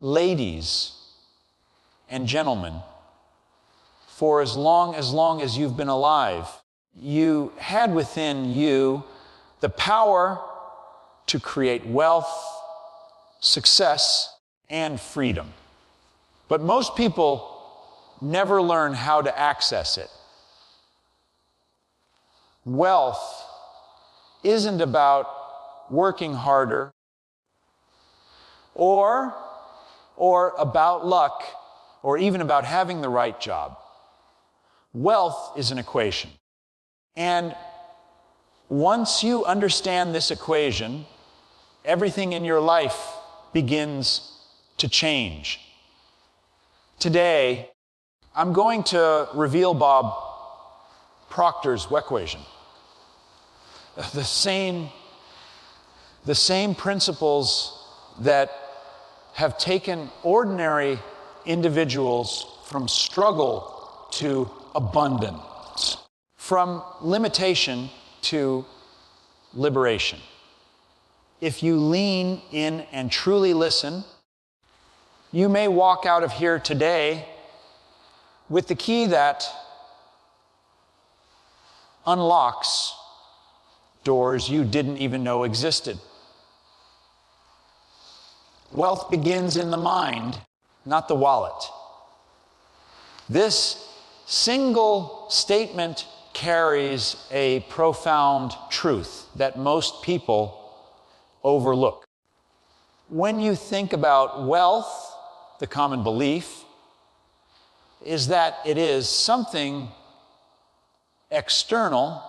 Ladies and gentlemen, for as long as you've been alive, you had within you the power to create wealth, success, and freedom. But most people never learn how to access it. Wealth isn't about working harder or about luck or even about having the right job. Wealth is an equation. And once you understand this equation, everything in your life begins to change. Today, I'm going to reveal Bob Proctor's equation. The same principles that have taken ordinary individuals from struggle to abundance, from limitation to liberation. If you lean in and truly listen, you may walk out of here today with the key that unlocks doors you didn't even know existed. Wealth begins in the mind, not the wallet. This single statement carries a profound truth that most people overlook. When you think about wealth, the common belief is that it is something external,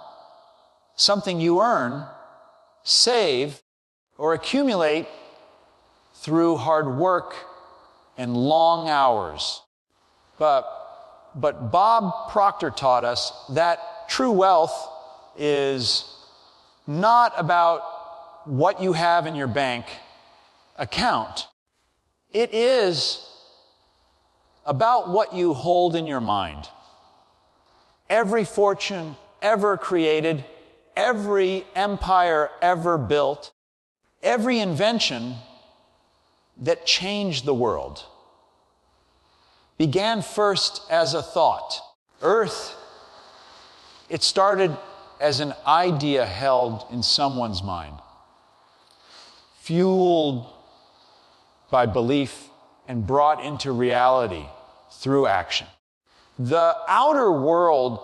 something you earn, save, or accumulate through hard work and long hours. But Bob Proctor taught us that true wealth is not about what you have in your bank account. It is about what you hold in your mind. Every fortune ever created, every empire ever built, every invention that changed the world began first as a thought. Earth, it started as an idea held in someone's mind, fueled by belief and brought into reality through action. The outer world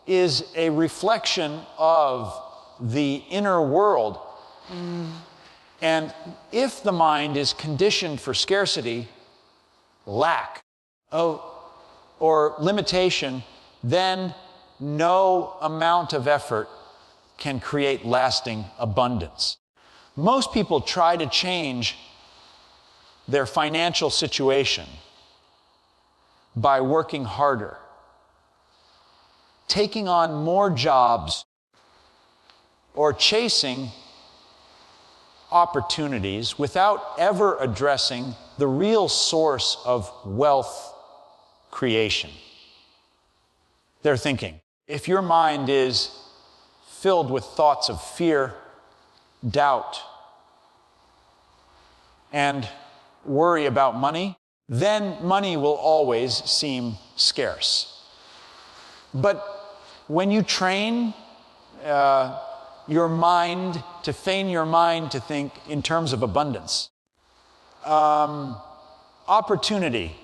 is a reflection of the inner world. And if the mind is conditioned for scarcity, lack, or limitation, then no amount of effort can create lasting abundance. Most people try to change their financial situation by working harder, taking on more jobs, or chasing opportunities without ever addressing the real source of wealth creation. They're thinking, if your mind is filled with thoughts of fear, doubt, and worry about money, then money will always seem scarce. But when you train your mind to think in terms of abundance, opportunity,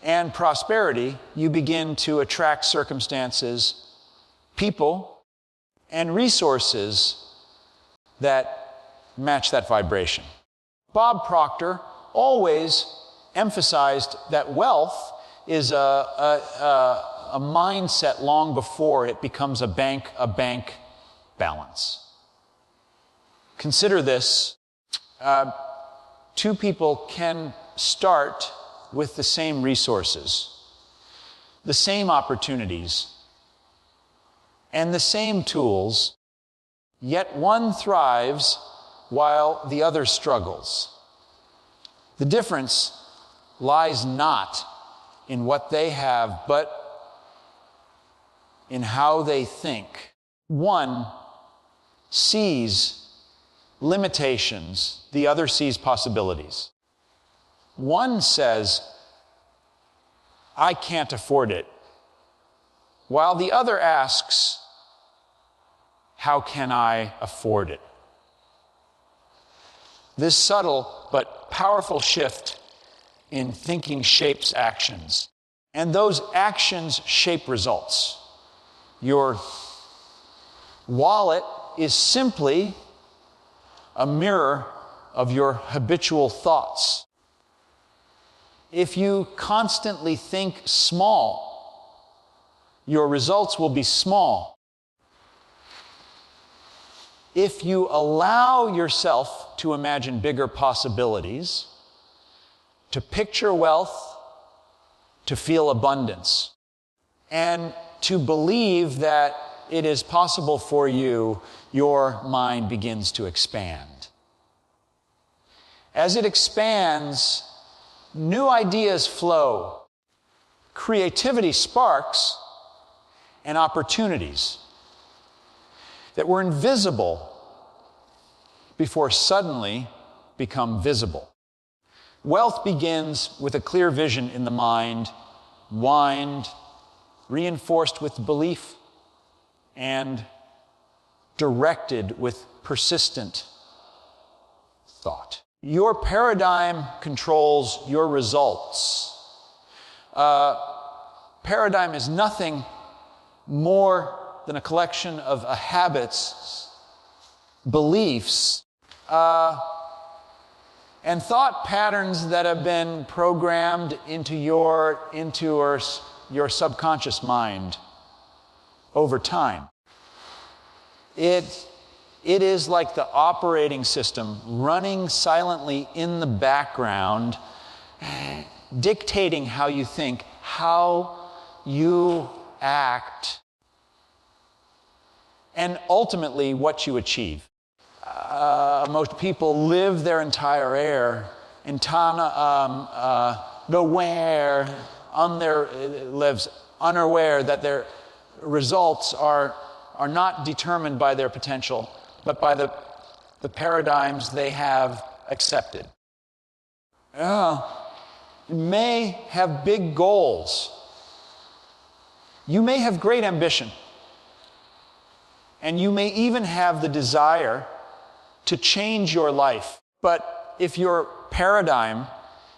and prosperity, you begin to attract circumstances, people, and resources that match that vibration. Bob Proctor always emphasized that wealth is a mindset long before it becomes a bank balance. Consider this. Two people can start with the same resources, the same opportunities, and the same tools, yet one thrives while the other struggles. The difference lies not in what they have, but in how they think. One sees limitations, the other sees possibilities. One says, I can't afford it, while the other asks, how can I afford it? This subtle but powerful shift in thinking shapes actions, and those actions shape results. Your wallet is simply a mirror of your habitual thoughts. If you constantly think small, your results will be small. If you allow yourself to imagine bigger possibilities, to picture wealth, to feel abundance, and to believe that it is possible for you, your mind begins to expand. As it expands, new ideas flow, creativity sparks, and opportunities that were invisible before suddenly become visible. Wealth begins with a clear vision in the mind, reinforced with belief, and directed with persistent thought. Your paradigm controls your results. Paradigm is nothing more than a collection of habits, beliefs, and thought patterns that have been programmed into your subconscious mind over time. It is like the operating system running silently in the background, dictating how you think, how you act, and ultimately what you achieve. Most people live their entire lives unaware that their results are not determined by their potential, but by the paradigms they have accepted. You may have big goals. You may have great ambition. And you may even have the desire to change your life. But if your paradigm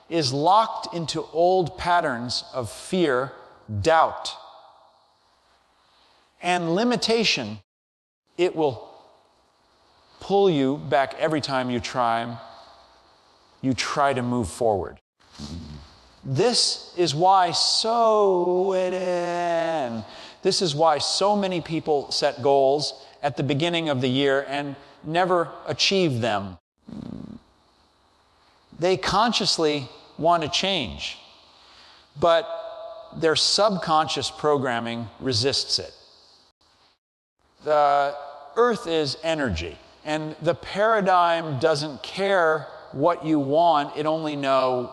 is locked into old patterns of fear, doubt, and limitation, it will pull you back every time you try to move forward. This is why so many people set goals at the beginning of the year and never achieve them. They consciously want to change, but their subconscious programming resists it. The earth is energy, and the paradigm doesn't care what you want, it only knows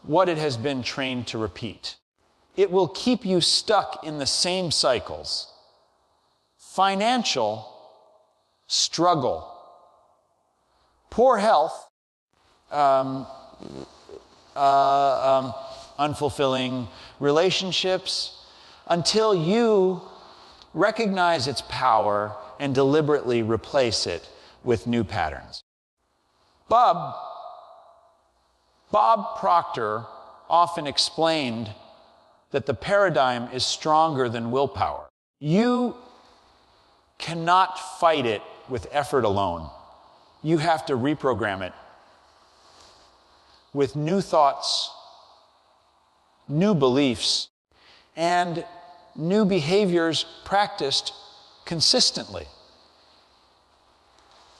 what it has been trained to repeat. It will keep you stuck in the same cycles. Financial struggle, poor health, unfulfilling relationships, until you recognize its power and deliberately replace it with new patterns. Bob Proctor often explained that the paradigm is stronger than willpower. You cannot fight it with effort alone. You have to reprogram it with new thoughts, new beliefs, and new behaviors practiced consistently.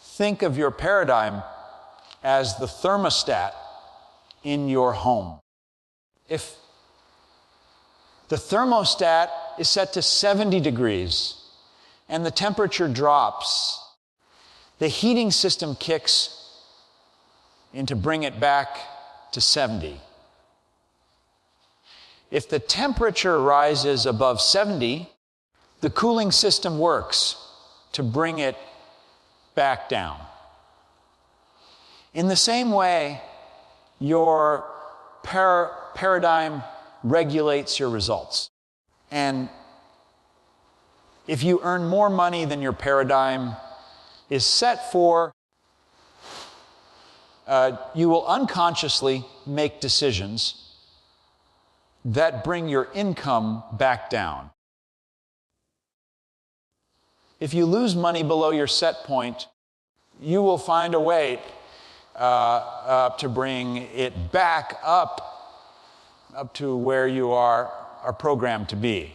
Think of your paradigm as the thermostat in your home. If the thermostat is set to 70 degrees and the temperature drops, the heating system kicks in to bring it back to 70. If the temperature rises above 70, the cooling system works to bring it back down. In the same way, Your paradigm regulates your results. And if you earn more money than your paradigm is set for, you will unconsciously make decisions that bring your income back down. If you lose money below your set point, you will find a way to bring it back up to where you are programmed to be.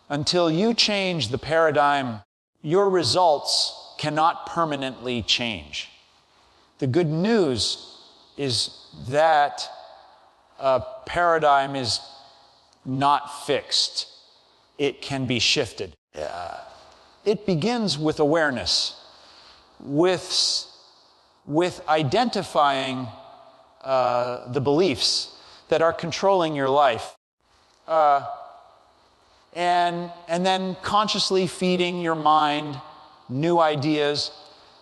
Until you change the paradigm, your results cannot permanently change. The good news is that a paradigm is not fixed. It can be shifted. It begins with awareness, with identifying the beliefs that are controlling your life, and then consciously feeding your mind new ideas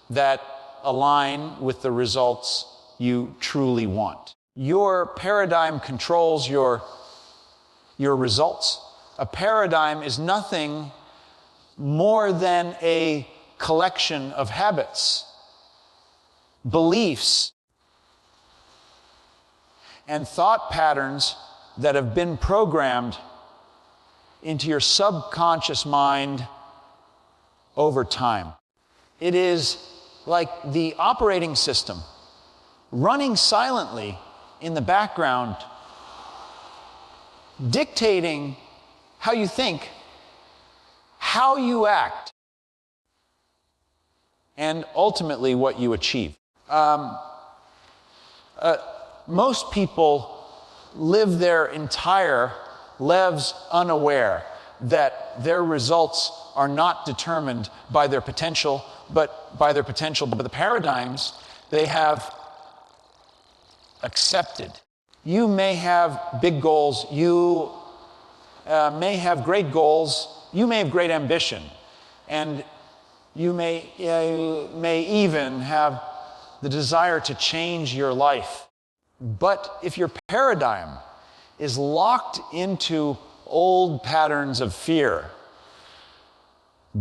that align with the results you truly want. Your paradigm controls your results. A paradigm is nothing more than a collection of habits, beliefs, and thought patterns that have been programmed into your subconscious mind over time. It is like the operating system running silently in the background, dictating how you think, how you act, and ultimately what you achieve. Most people live their entire lives unaware that their results are not determined by their potential, but by the paradigms they have accepted. You may have big goals, you may have great goals, you may have great ambition, and you may even have the desire to change your life. But if your paradigm is locked into old patterns of fear,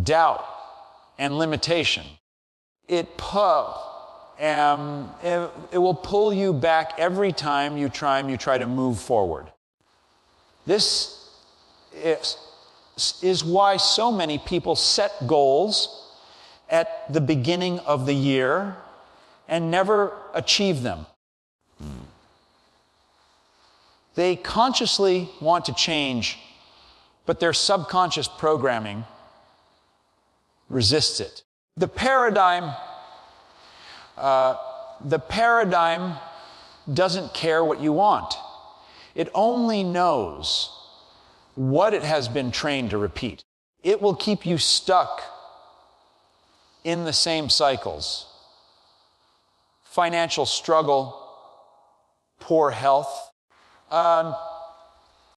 doubt, and limitation, it will pull you back every time you try to move forward. This is why so many people set goals at the beginning of the year and never achieve them. They consciously want to change, but their subconscious programming resists it. The paradigm doesn't care what you want. It only knows what it has been trained to repeat. It will keep you stuck in the same cycles. Financial struggle, poor health,